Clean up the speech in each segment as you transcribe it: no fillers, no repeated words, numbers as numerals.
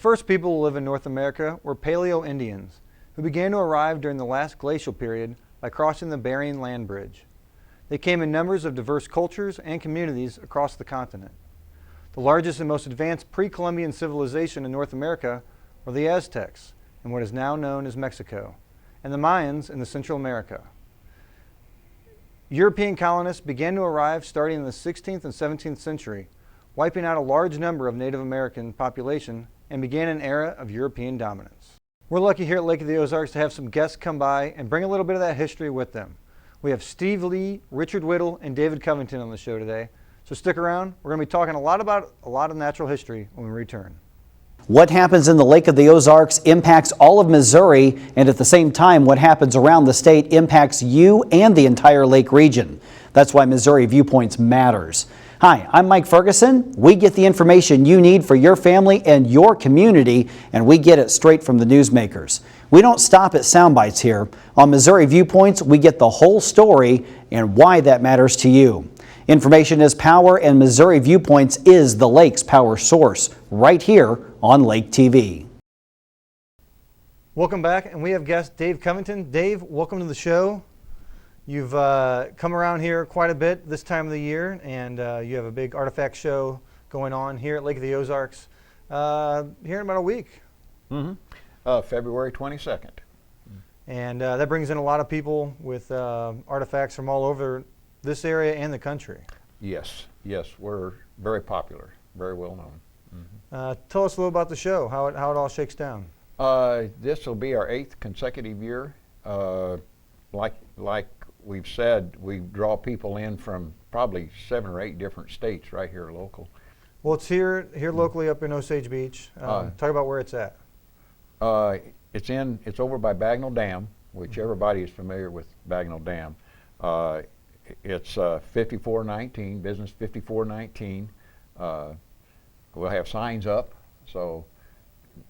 first people to live in North America were Paleo-Indians, who began to arrive during the last glacial period by crossing the Bering Land Bridge. They came in numbers of diverse cultures and communities across the continent. The largest and most advanced pre-Columbian civilization in North America were the Aztecs in what is now known as Mexico, and the Mayans in the Central America. European colonists began to arrive starting in the 16th and 17th century, wiping out a large number of Native American population and began an era of European dominance. We're lucky here at Lake of the Ozarks to have some guests come by and bring a little bit of that history with them. We have Steve Lee, Richard Whittle, and David Covington on the show today. So stick around. We're going to be talking a lot about a lot of natural history when we return. What happens in the Lake of the Ozarks impacts all of Missouri, and at the same time, what happens around the state impacts you and the entire lake region. That's why Missouri Viewpoints matters. Hi, I'm Mike Ferguson. We get the information you need for your family and your community, and we get it straight from the newsmakers. We don't stop at sound bites here. On Missouri Viewpoints, we get the whole story and why that matters to you. Information is power, and Missouri Viewpoints is the lake's power source, right here on Lake TV. Welcome back, and we have guest Dave Covington. Dave, welcome to the show. You've come around here quite a bit this time of the year, and you have a big artifact show going on here at Lake of the Ozarks here in about a week. February 22nd. And that brings in a lot of people with artifacts from all over this area and the country. Yes, we're very popular, very well known. Tell us a little about the show, how it all shakes down. This will be our 8th consecutive year. Like we've said, we draw people in from probably 7 or 8 different states right here local. Well, it's here locally up in Osage Beach. Talk about where it's at. It's over by Bagnell Dam, which everybody is familiar with Bagnell Dam. It's 5419, business 5419. We'll have signs up, so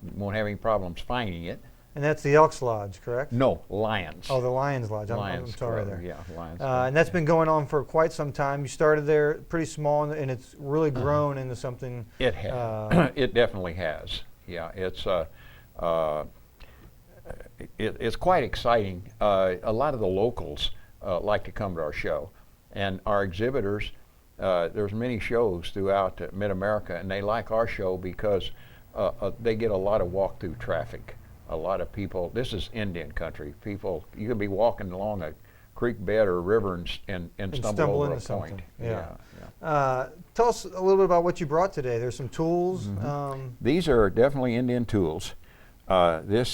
you won't have any problems finding it. And that's the Elks Lodge, correct? No, Lions. Oh, the Lions Lodge. Lions I'm sorry Club, there. Yeah, Lions. And that's been going on for quite some time. You started there pretty small, and it's really grown into something. It has. It definitely has. Yeah, it's quite exciting. A lot of the locals like to come to our show, and our exhibitors. There's many shows throughout Mid-America, and they like our show because they get a lot of walk-through traffic. A lot of people. This is Indian country. People, you can be walking along a creek bed or a river and stumble over a point. Yeah. Tell us a little bit about what you brought today. There's some tools. These are definitely Indian tools. They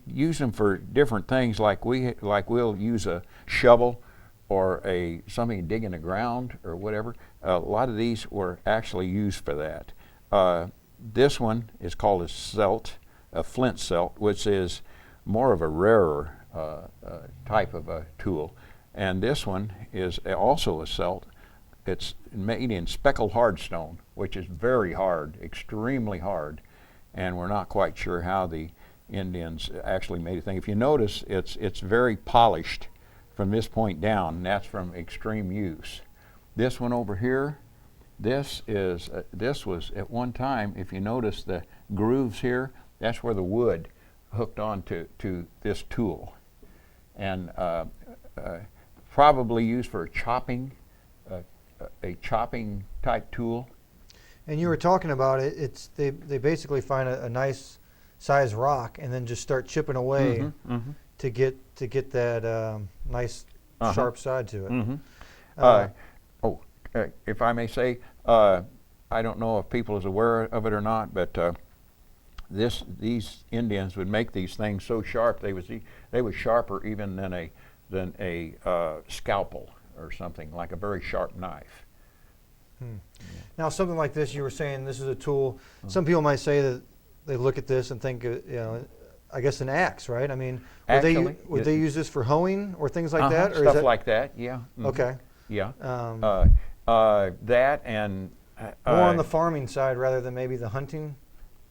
use them for different things. Like we'll use a shovel or something to dig in the ground or whatever. A lot of these were actually used for that. This one is called a celt, a flint celt, which is more of a rarer type of a tool. And this one is also a celt. It's made in speckled hardstone, which is very hard, extremely hard, and we're not quite sure how the Indians actually made a thing. If you notice, it's very polished from this point down, and that's from extreme use. This one over here, this was at one time, if you notice the grooves here, that's where the wood hooked on to this tool, and probably used for chopping, a chopping type tool. And you were talking about it. They basically find a nice size rock and then just start chipping away to get that nice sharp side to it. If I may say, I don't know if people is aware of it or not, but these Indians would make these things so sharp they was sharper even than a scalpel or something, like a very sharp knife. Now, something like this, you were saying this is a tool. Some people might say that they look at this and think, I guess an axe, right? I mean, would they use this for hoeing or things like that? Or stuff like that, yeah. Okay. Yeah. That and more on the farming side rather than maybe the hunting.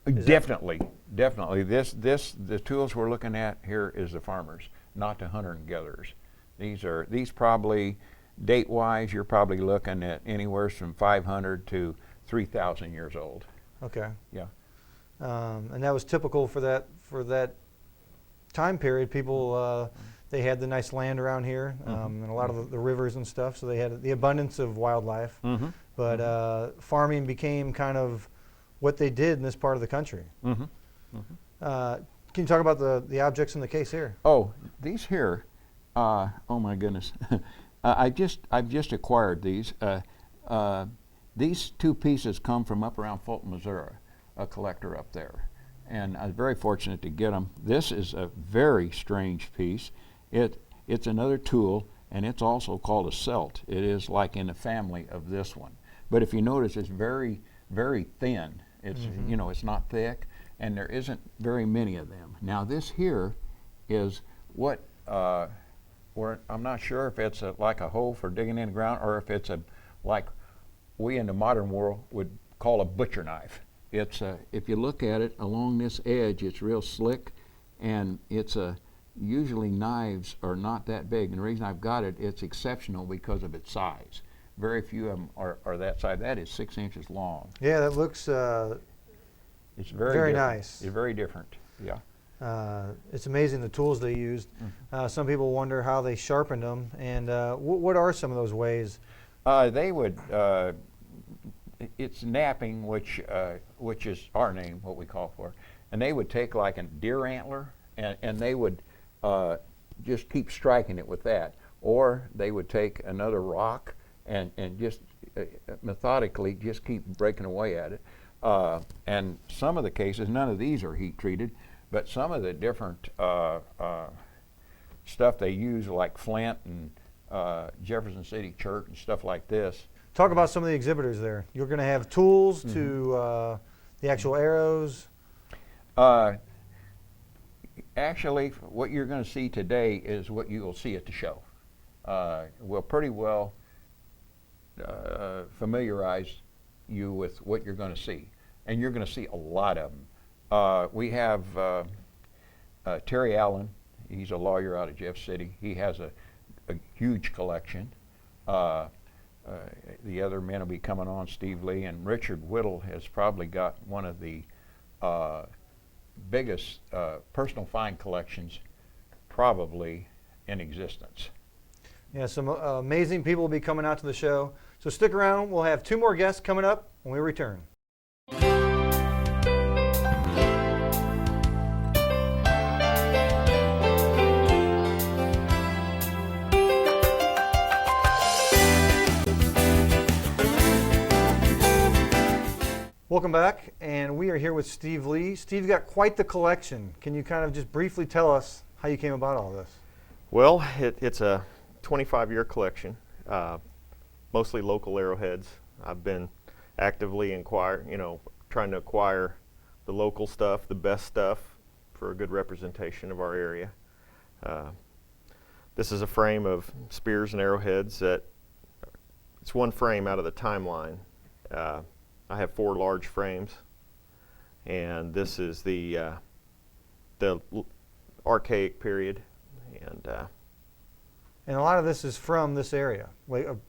Definitely. The tools we're looking at here is the farmers, not the hunter and gatherers. These probably, date-wise, you're probably looking at anywhere from 500 to 3,000 years old. Okay. Yeah. and that was typical for that time period. People they had the nice land around here, and a lot of the rivers and stuff, so they had the abundance of wildlife. But farming became kind of what they did in this part of the country. Can you talk about the objects in the case here? Oh, these here, oh my goodness. I've just acquired these. These two pieces come from up around Fulton, Missouri, a collector up there. And I was very fortunate to get them. This is a very strange piece. It's another tool, and it's also called a celt. It is like in the family of this one. But if you notice, it's very, very thin. It's, you know, it's not thick, and there isn't very many of them. Now this here is what, where I'm not sure if it's like a hole for digging in the ground, or if it's like we in the modern world would call a butcher knife. It's if you look at it along this edge, it's real slick, and it's usually knives are not that big. And the reason I've got it, it's exceptional because of its size. Very few of them are that size. That is 6 inches long. Yeah, that looks it's very nice. It's very different. Yeah. It's amazing the tools they used. Some people wonder how they sharpened them, and what are some of those ways? They would. It's knapping, which is our name, what we call for, and they would take like a deer antler, and they would just keep striking it with that, or they would take another rock and just methodically just keep breaking away at it. And some of the cases, none of these are heat treated, but some of the different stuff they use, like flint and Jefferson City Church and stuff like this. Talk about some of the exhibitors there. You're going to have tools to the actual arrows. Actually, what you're going to see today is what you will see at the show. We'll pretty well familiarize you with what you're going to see, and you're going to see a lot of them. We have Terry Allen. He's a lawyer out of Jeff City. He has a huge collection. The other men will be coming on, Steve Lee, and Richard Whittle has probably got one of the biggest personal find collections probably in existence. Yeah, some amazing people will be coming out to the show. So stick around. We'll have 2 more guests coming up when we return. Welcome back, and we are here with Steve Lee. Steve's got quite the collection. Can you kind of just briefly tell us how you came about all this? Well, it's a 25-year collection, mostly local arrowheads. I've been actively trying to acquire the local stuff, the best stuff, for a good representation of our area. This is a frame of spears and arrowheads it's one frame out of the timeline. I have 4 large frames, and this is the archaic period, and a lot of this is from this area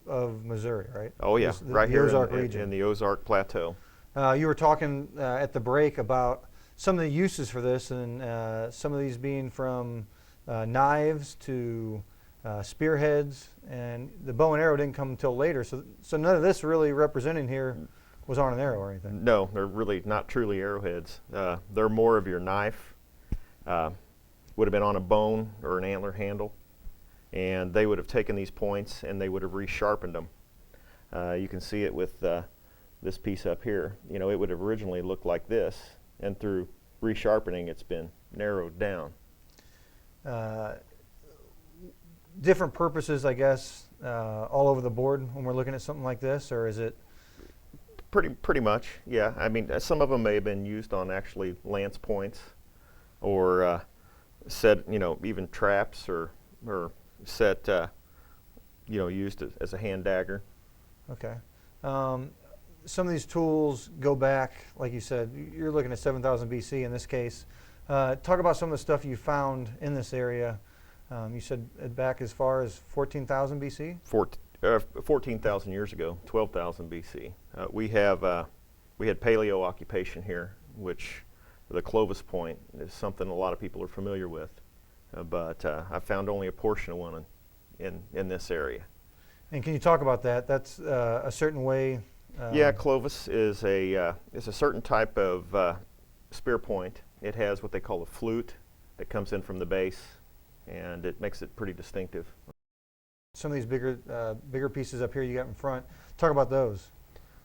of Missouri, right? Oh yeah, right the here Ozark in region. In the Ozark Plateau. You were talking at the break about some of the uses for this, and some of these being from knives to spearheads, and the bow and arrow didn't come until later, so none of this really representing here was on an arrow or anything. No, they're really not truly arrowheads. They're more of your knife. Would have been on a bone or an antler handle, and they would have taken these points and they would have resharpened them. You can see it with this piece up here. You know, it would have originally looked like this, and through resharpening it's been narrowed down. Different purposes, I guess, all over the board when we're looking at something like this, or is it? Pretty much, yeah. I mean, some of them may have been used on actually lance points, or set, even traps, or set, used as a hand dagger. Okay. Some of these tools go back, like you said, you're looking at 7,000 BC in this case. Talk about some of the stuff you found in this area. You said back as far as 14,000 BC? 14,000 years ago, 12,000 BC. We had paleo occupation here, which the Clovis point is something a lot of people are familiar with, but I found only a portion of one in this area. And can you talk about that? That's a certain way. Yeah, Clovis is a certain type of spear point. It has what they call a flute that comes in from the base, and it makes it pretty distinctive. Some of these bigger pieces up here you got in front. Talk about those.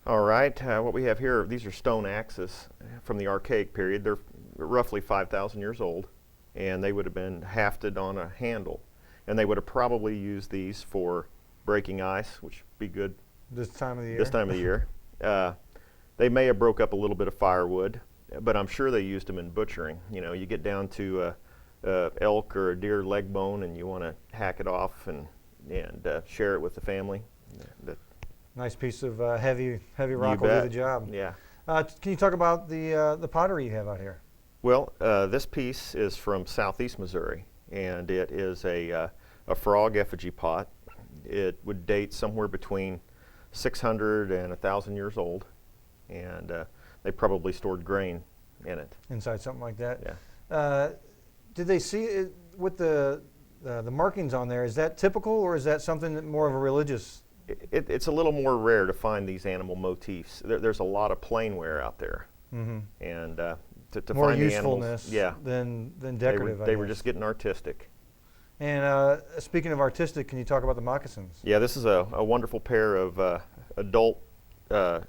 All right, what we have here, these are stone axes from the Archaic period. They're roughly 5,000 years old, and they would have been hafted on a handle. And they would have probably used these for breaking ice, which would be good This time of the year? this time of the year. They may have broke up a little bit of firewood, but I'm sure they used them in butchering. You know, you get down to a elk or a deer leg bone and you want to hack it off and share it with the family. Nice piece of heavy rock will bet. do the job. Yeah. Can you talk about the pottery you have out here? Well, this piece is from southeast Missouri, and it is a frog effigy pot. It would date somewhere between 600 and 1,000 years old, and they probably stored grain in it. Inside something like that? Yeah. Did they see it with the markings on there? Is that typical, or is that something that more of a religious? It's a little more rare to find these animal motifs. There's a lot of plainware out there, and to More find the usefulness animals, yeah, than decorative. They were just getting artistic. And speaking of artistic, can you talk about the moccasins? Yeah, this is a wonderful pair of adult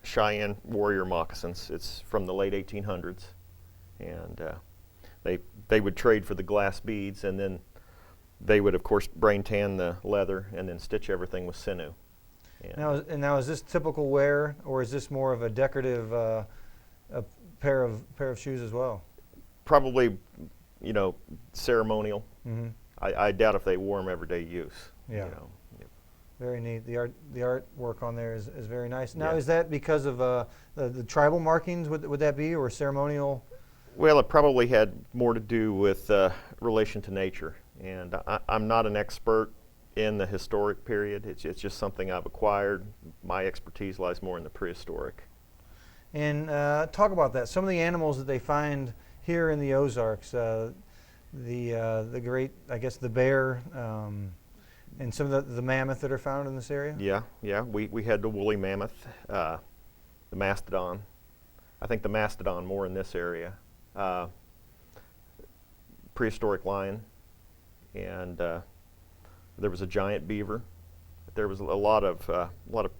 Cheyenne warrior moccasins. It's from the late 1800s, and they would trade for the glass beads, and then they would, of course, brain tan the leather and then stitch everything with sinew. Now is this typical wear, or is this more of a decorative a pair of shoes as well? Probably, ceremonial. Mm-hmm. I doubt if they wore them everyday use. Yeah. Very neat. The artwork on there is very nice. Now, Yeah. is that because of the tribal markings? Would that be, or ceremonial? Well, it probably had more to do with relation to nature. And I'm not an expert in the historic period. It's just something I've acquired. My expertise lies more in the prehistoric. And talk about that. Some of the animals that they find here in the Ozarks, the great, I guess, the bear, and some of the mammoth that are found in this area? Yeah. We had the woolly mammoth, the mastodon. I think the mastodon more in this area. Prehistoric lion, and there was a giant beaver. There was a lot of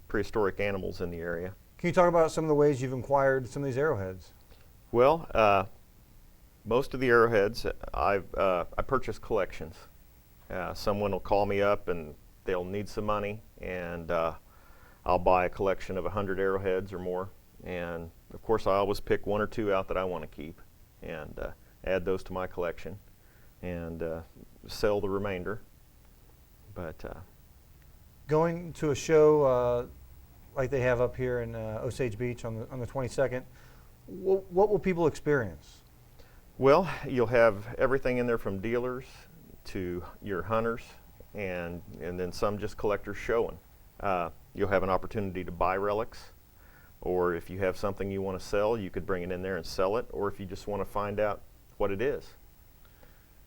prehistoric animals in the area. Can you talk about some of the ways you've acquired some of these arrowheads? Well, most of the arrowheads I purchase collections. Someone will call me up and they'll need some money, and I'll buy a collection of 100 arrowheads or more. And of course, I always pick one or two out that I want to keep and add those to my collection and sell the remainder. But going to a show like they have up here in Osage Beach on the 22nd, what will people experience? Well, you'll have everything in there from dealers to your hunters, and then some just collectors showing. You'll have an opportunity to buy relics, or if you have something you want to sell, you could bring it in there and sell it, or if you just want to find out what it is.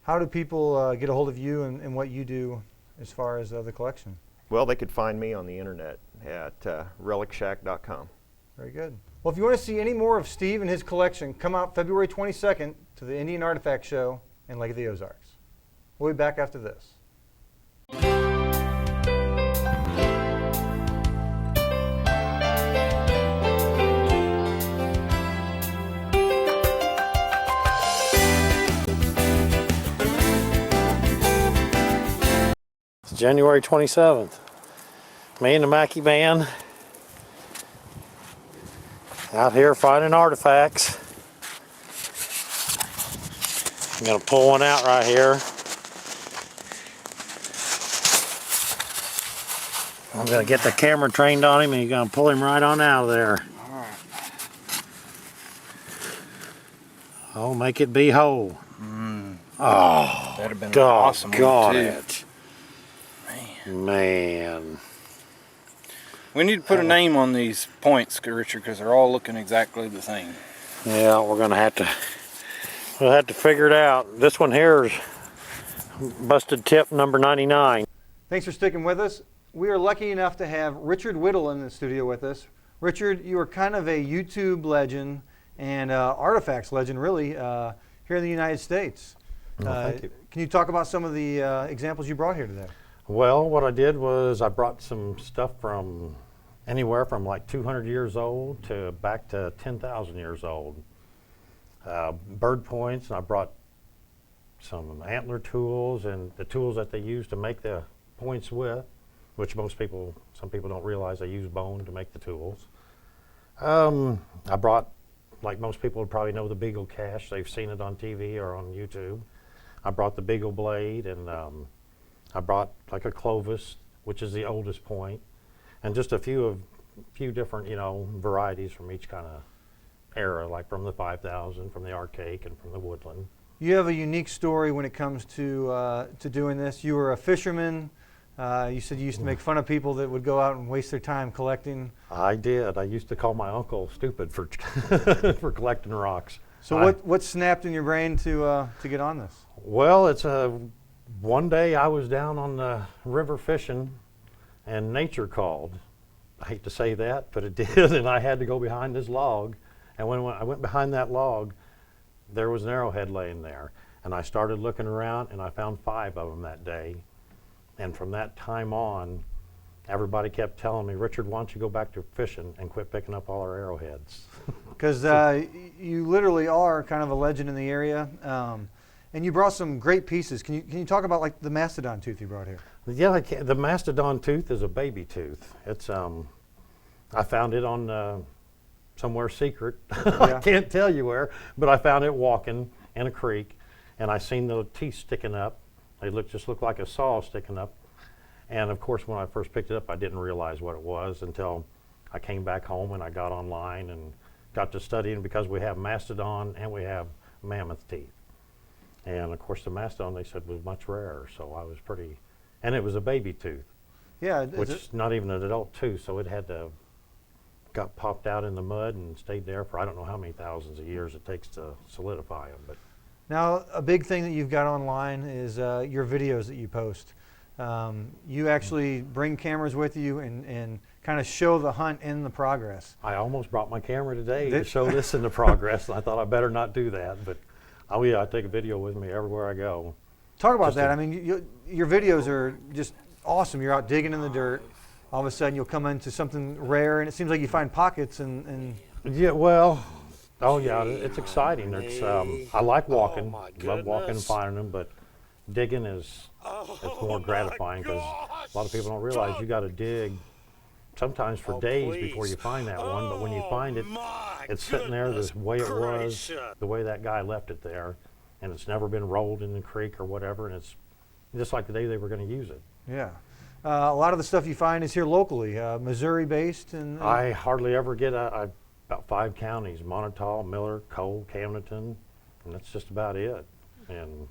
How do people get a hold of you and what you do as far as the collection? Well, they could find me on the internet at relicshack.com. Very good. Well, if you want to see any more of Steve and his collection, come out February 22nd to the Indian Artifact Show in Lake of the Ozarks. We'll be back after this. It's January 27th. Me and the Mackey band out here finding artifacts. I'm gonna pull one out right here. I'm gonna get the camera trained on him and he's gonna pull him right on out of there. Oh, make it be whole. Oh, That'd have been God, awesome one, got too. it. Man. We need to put a name on these points, Richard, because they're all looking exactly the same. Yeah, we'll have to figure it out. This one here is busted tip number 99. Thanks for sticking with us. We are lucky enough to have Richard Whittle in the studio with us. Richard, you are kind of a YouTube legend and artifacts legend, really, here in the United States. Thank you. Can you talk about some of the examples you brought here today? Well, what I did was I brought some stuff from anywhere from like 200 years old to back to 10,000 years old. Bird points, and I brought some antler tools and the tools that they use to make the points with, which some people don't realize they use bone to make the tools. I brought, like most people would probably know, the Beagle Cache. They've seen it on TV or on YouTube. I brought the Beagle Blade, and I brought like a Clovis, which is the oldest point, and just a few different, varieties from each kind of era, like from the 5000, from the Archaic, and from the Woodland. You have a unique story when it comes to doing this. You were a fisherman. You said you used to make fun of people that would go out and waste their time collecting. I did. I used to call my uncle stupid for for collecting rocks. So what snapped in your brain to get on this? Well, it's one day I was down on the river fishing, and nature called. I hate to say that, but it did, and I had to go behind this log. And when I went behind that log, there was an arrowhead laying there, and I started looking around, and I found 5 of them that day. And from that time on, everybody kept telling me, Richard, why don't you go back to fishing and quit picking up all our arrowheads? Because you literally are kind of a legend in the area, and you brought some great pieces. Can you talk about like the mastodon tooth you brought here? Yeah, I can. The mastodon tooth is a baby tooth. It's I found it on somewhere secret. I can't tell you where, but I found it walking in a creek, and I seen the teeth sticking up. They just looked like a saw sticking up. And of course, when I first picked it up, I didn't realize what it was until I came back home and I got online and got to studying, because we have mastodon and we have mammoth teeth. And of course, the mastodon, they said, was much rarer. So I was and it was a baby tooth. Yeah. Which is not even an adult tooth, so it got popped out in the mud and stayed there for I don't know how many thousands of years it takes to solidify them. But now, a big thing that you've got online is your videos that you post. You actually bring cameras with you and kind of show the hunt in the progress. I almost brought my camera today to show this in the progress. I thought I better not do that, but I take a video with me everywhere I go. Talk about that. I mean, your videos are just awesome. You're out digging in the dirt. All of a sudden, you'll come into something rare, and it seems like you find pockets. And yeah, well, oh yeah, it's exciting. It's I like walking, love walking and finding them, but digging it's more gratifying, because a lot of people don't realize you got to dig sometimes for days before you find that one. But when you find it, it's sitting there the way it was, the way that guy left it there, and it's never been rolled in the creek or whatever, and it's just like the day they were going to use it. yeah. A lot of the stuff you find is here locally, Missouri-based. And I hardly ever get about 5 counties: Montauk, Miller, Cole, Camdenton, and that's just about it. And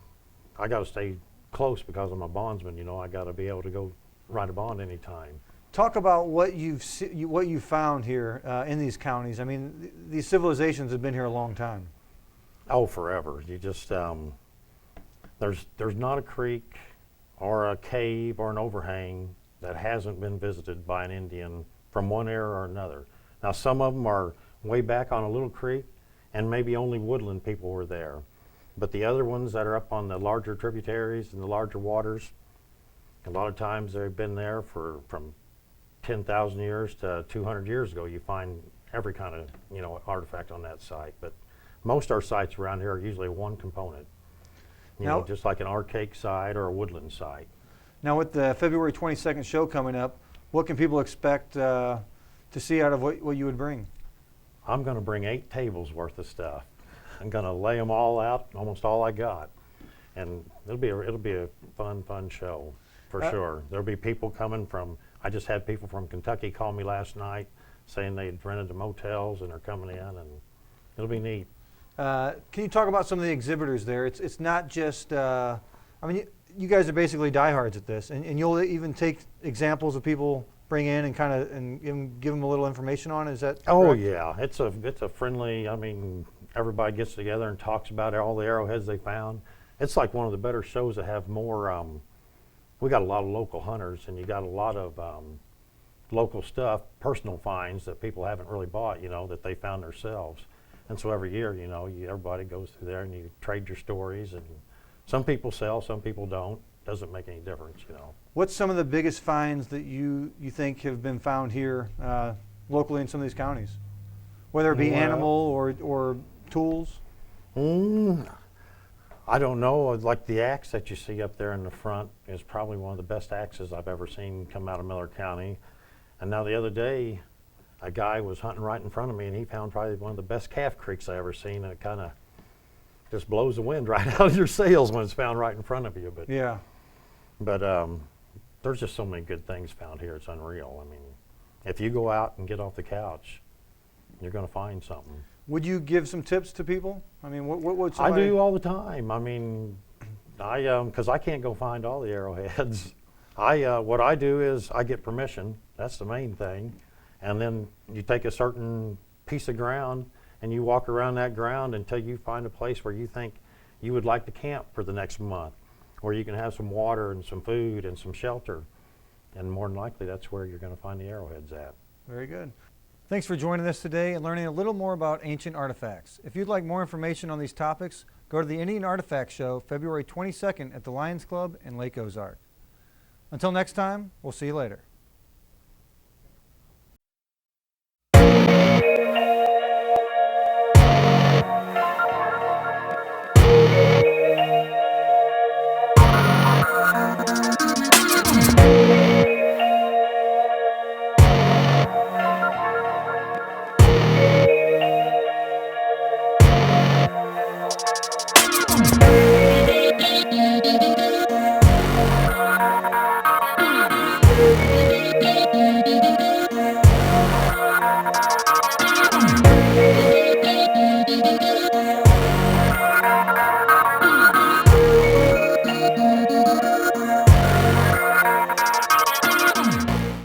I got to stay close because I'm a bondsman. I got to be able to go write a bond anytime. Talk about what you found here in these counties. I mean, these civilizations have been here a long time. Oh, forever. You just there's not a creek or a cave or an overhang that hasn't been visited by an Indian from one era or another. Now, some of them are way back on a little creek, and maybe only woodland people were there. But the other ones that are up on the larger tributaries and the larger waters, a lot of times they've been there from 10,000 years to 200 years ago. You find every kind of artifact on that site. But most our sites around here are usually one component. Just like an archaic site or a woodland site. Now, with the February 22nd show coming up, what can people expect to see out of what you would bring? I'm going to bring 8 tables worth of stuff. I'm going to lay them all out, almost all I got, and it'll be a fun show for sure. There'll be people coming from. I just had people from Kentucky call me last night saying they'd rented the motels and are coming in, and it'll be neat. Can you talk about some of the exhibitors there? It's not just. I mean, you guys are basically diehards at this, and you'll even take examples of people bring in and kind of and give them a little information on. Is that? Oh correct? yeah, it's a friendly. I mean, everybody gets together and talks about all the arrowheads they found. It's like one of the better shows that have more, we got a lot of local hunters, and you got a lot of local stuff, personal finds that people haven't really bought, you know, that they found themselves. And so every year, you know, everybody goes through there and you trade your stories, and some people sell, some people don't. Doesn't make any difference, you know. What's some of the biggest finds that you think have been found here locally in some of these counties? Whether it be animal or tools? I don't know. Like the axe that you see up there in the front is probably one of the best axes I've ever seen come out of Miller County. And now the other day, a guy was hunting right in front of me, and he found probably one of the best calf creeks I ever seen, and it kind of just blows the wind right out of your sails when it's found right in front of you. But Yeah. But there's just so many good things found here. It's unreal. I mean, if you go out and get off the couch, you're going to find something. Would you give some tips to people? I mean, what would I somebody... do all the time. I mean, because I can't go find all the arrowheads. What I do is I get permission. That's the main thing. And then you take a certain piece of ground and you walk around that ground until you find a place where you think you would like to camp for the next month, where you can have some water and some food and some shelter. And more than likely, that's where you're going to find the arrowheads at. Very good. Thanks for joining us today and learning a little more about ancient artifacts. If you'd like more information on these topics, go to the Indian Artifacts Show February 22nd at the Lions Club in Lake Ozark. Until next time, we'll see you later.